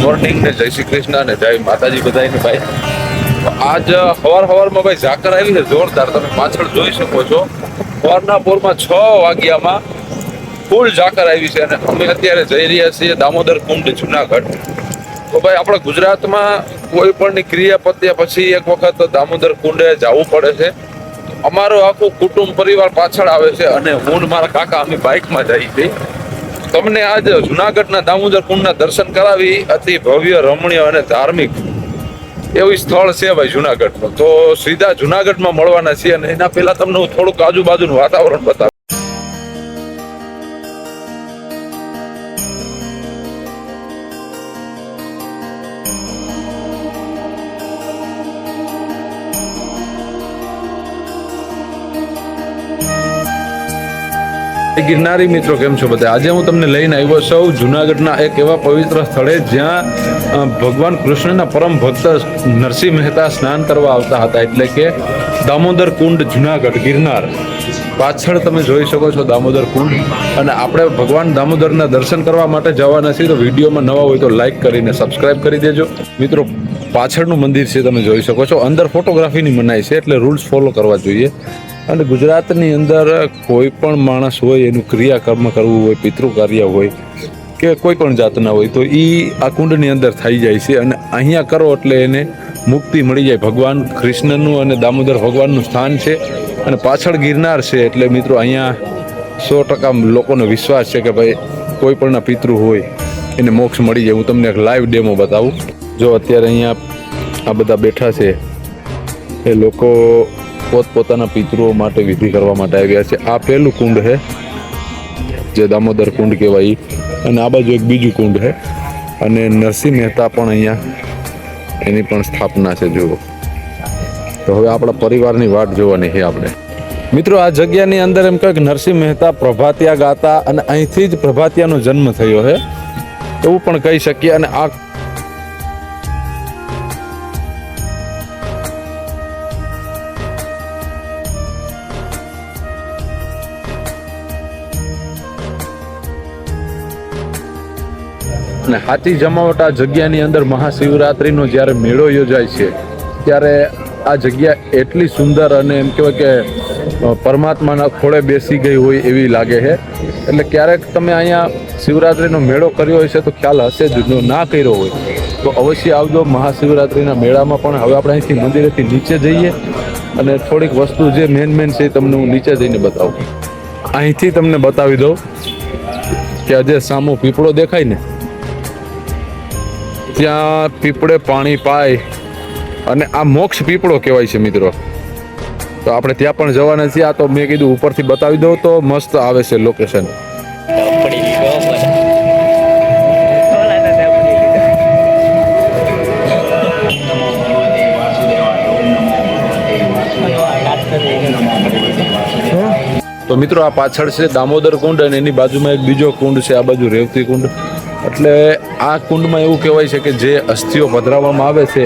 Morning ને જય શ્રી કૃષ્ણ અને જય માતાજી બધાને ભાઈ. આજ સવારમાં ભાઈ ઝાકર આવી છે જોરદાર. તમે પાછળ જોઈ શકો છો સવારના પોરમાં 6 વાગ્યામાં ફૂલ ઝાકર આવી છે અને અમે અત્યારે જઈ રહ્યા છીએ દામોદર કુંડ જુનાગઢ. તો ભાઈ આપણા ગુજરાતમાં કોઈ પણ ક્રિયા પત્યા પછી એક વખત દામોદર કુંડે જવું પડે છે. અમારો આખું કુટુંબ પરિવાર પાછળ આવે છે અને હું ને મારા કાકા અમે બાઇકમાં જઈએ છીએ. તમને આજ જુનાગઢના દામોદર કુંડના દર્શન કરાવી. અતિ ભવ્ય, રમણીય અને ધાર્મિક એવું સ્થળ છે ભાઈ જુનાગઢનું. તો સીધા જુનાગઢમાં મળવાના છીએ અને એના પહેલા તમને હું થોડુંક આજુબાજુનું વાતાવરણ બતાવું. ગિરનારી મિત્રો, કેમ છો બધા? આજે હું તમને લઈને આવ્યો છું જુનાગઢના એક એવા પવિત્ર સ્થળે જ્યાં ભગવાન કૃષ્ણના પરમ ભક્ત નરસિંહ મહેતા સ્નાન કરવા આવતા હતા, એટલે કે દામોદર કુંડ જુનાગઢ ગિરનાર. પાછળ તમે જોઈ શકો છો દામોદર કુંડ. અને આપણે ભગવાન દામોદરના દર્શન કરવા માટે જવાના છીએ. તો વિડીયોમાં નવા હોય તો લાઈક કરીને સબસ્ક્રાઈબ કરી દેજો મિત્રો. પાછળનું મંદિર છે, તમે જોઈ શકો છો. અંદર ફોટોગ્રાફીની મનાઈ છે, એટલે રૂલ્સ ફોલો કરવા જોઈએ. અને ગુજરાતની અંદર કોઈ પણ માણસ હોય એનું ક્રિયાકર્મ કરવું હોય, પિતૃ કાર્ય હોય કે કોઈ પણ જાતના હોય, તો એ આ કુંડની અંદર થઈ જાય છે. અને અહીંયા કરો એટલે એને મુક્તિ મળી જાય. ભગવાન કૃષ્ણનું અને દામોદર ભગવાનનું સ્થાન છે અને પાછળ ગિરનાર છે. એટલે મિત્રો અહીંયા 100% લોકોનો વિશ્વાસ છે કે ભાઈ કોઈ પણના પિતૃ હોય એને મોક્ષ મળી જાય. હું તમને એક લાઈવ ડેમો બતાવું. જો અત્યારે અહીંયા આ બધા બેઠા છે એ લોકો પોતપોતાના પિતૃઓ માટે વિધિ કરવા માટે આવ્યા છે. આ પહેલું કુંડ છે જે દામોદર કુંડ કહેવાય, અને આ બાજુ એક બીજું કુંડ છે. અને નરસિંહ મહેતા પણ અહીંયા એની પણ સ્થાપના છે. જુઓ. તો હવે આપણા પરિવારની વાટ જોવાની છે આપણે મિત્રો. આ જગ્યાની અંદર એમ કહે કે નરસિંહ મહેતા પ્રભાતિયા ગાતા અને અહીંથી જ પ્રભાતિયાનો જન્મ થયો છે એવું પણ કહી શકીએ. અને આ અને હાથી જમાવટ આ જગ્યાની અંદર મહાશિવરાત્રિનો જ્યારે મેળો યોજાય છે ત્યારે આ જગ્યા એટલી સુંદર અને એમ કહેવાય કે પરમાત્માના ખોળે બેસી ગઈ હોય એવી લાગે છે. એટલે ક્યારેક તમે અહીંયા શિવરાત્રિનો મેળો કર્યો હશે તો ખ્યાલ હશે જ. જો ના કર્યો હોય તો અવશ્ય આવજો મહાશિવરાત્રિના મેળામાં. પણ હવે આપણે અહીંથી મંદિરેથી નીચે જઈએ અને થોડીક વસ્તુ જે મેન છે તમને હું નીચે જઈને બતાવું. અહીંથી તમને બતાવી દઉં કે આજે સામો પીપળો દેખાય ને, ત્યાં પીપળે પાણી પાય અને આ મોક્ષ પીપળો કહેવાય છે મિત્રો. તો આપણે ત્યાં પણ જવાના છીએ. આ તો મેં કીધું ઉપરથી બતાવી દઉં તો મસ્ત આવે છે લોકેશન. તો મિત્રો આ પાછળ છે દામોદર કુંડ અને એની બાજુમાં એક બીજો કુંડ છે, આ બાજુ રેવતી કુંડ. એટલે આ કુંડમાં એવું કહેવાય છે કે જે અસ્થિઓ પધરાવવામાં આવે છે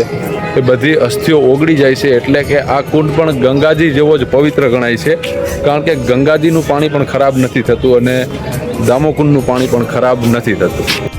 એ બધી અસ્થિઓ ઓગળી જાય છે. એટલે કે આ કુંડ પણ ગંગાજી જેવો જ પવિત્ર ગણાય છે, કારણ કે ગંગાજીનું પાણી પણ ખરાબ નથી થતું અને દામોકુંડનું પાણી પણ ખરાબ નથી થતું.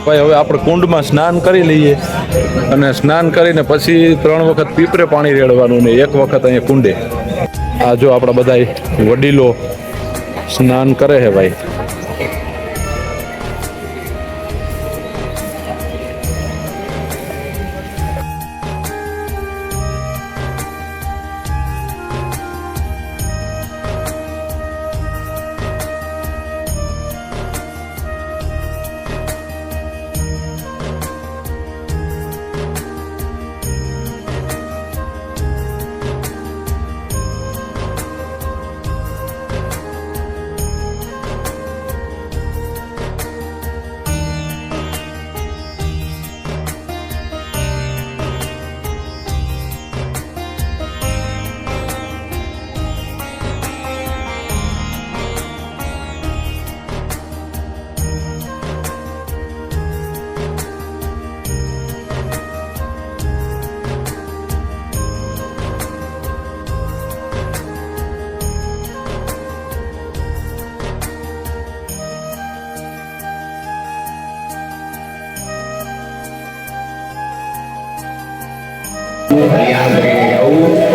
ભાઈ હવે આપણે કુંડમાં સ્નાન કરી લઈએ અને સ્નાન કરીને પછી 3 વખત પીપરે પાણી રેડવાનું ને 1 વખત અહીંયા કુંડે. આ જો આપણા બધા વડીલો સ્નાન કરે છે ભાઈ.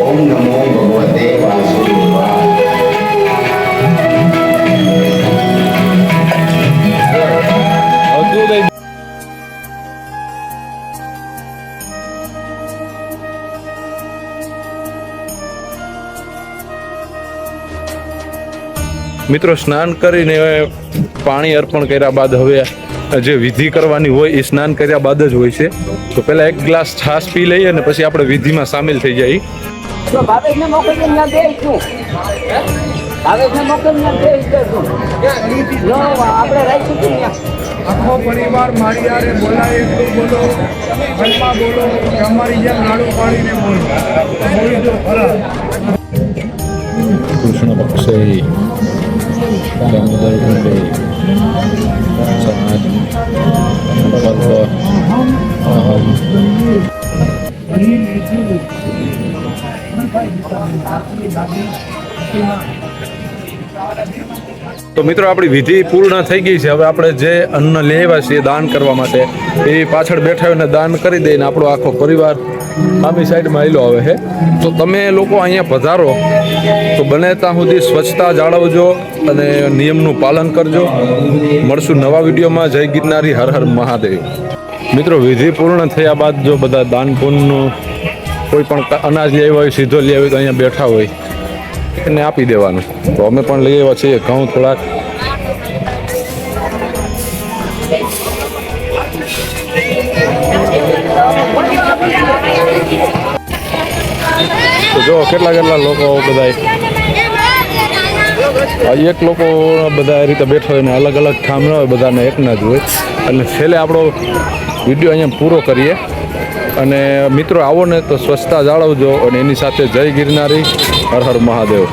ओम नमो भगवते वासुदेवाय. મિત્રો સ્નાન કરીને પાણી અર્પણ કર્યા બાદ હવે જે વિધિ કરવાની હોય એ સ્નાન કર્યા બાદ જ હોય છે. તો પહેલા 1 ગ્લાસ છાશ પી લઈએ અને પછી આપણે વિધિમાં સામેલ થઈ જઈએ. આખો પરિવાર મારી યારે બોલાય એટલું બોલો, મનમાં બોલો કે અમારી જેમ નાડું પાડીને બોલો. બોલી દો ખરા. કૃષ્ણ પક્ષે દામોદર કુંડે સમાજ પર્વ અહમ. તો મિત્રો આપણી વિધિ પૂર્ણ થઈ ગઈ છે. હવે આપણે જે અન્ન લેવા છીએ દાન કરવા માટે એ પાછળ બેઠા હોય દાન કરી દઈને આપણો આખો પરિવાર આમી સાઈડમાં આવેલો આવે છે. તો તમે લોકો અહીંયા પધારો તો બને ત્યાં સુધી સ્વચ્છતા જાળવજો અને નિયમનું પાલન કરજો. મળશું નવા વિડીયોમાં. જય ગિરનારી, હર હર મહાદેવ. મિત્રો વિધિ પૂર્ણ થયા બાદ જો બધા દાન પુણ્યનું કોઈ પણ અનાજ લઈ આવ્યા હોય, સીધો લઈ આવ્યો તો અહીંયા બેઠા હોય એને આપી દેવાનું. તો અમે પણ લઈ આવ્યા છીએ ઘઉં થોડાક. તો જો કેટલા લોકો બધા એક લોકો બધા રીતે બેઠા હોય ને અલગ અલગ કામ ન હોય, બધાને એકના જ હોય. અને છેલ્લે આપણો વિડીયો અહીંયા પૂરો કરીએ. અને મિત્રો આવો ને તો સ્વચ્છતા જાળવજો અને એની સાથે જય ગિરનારી, હર હર મહાદેવ.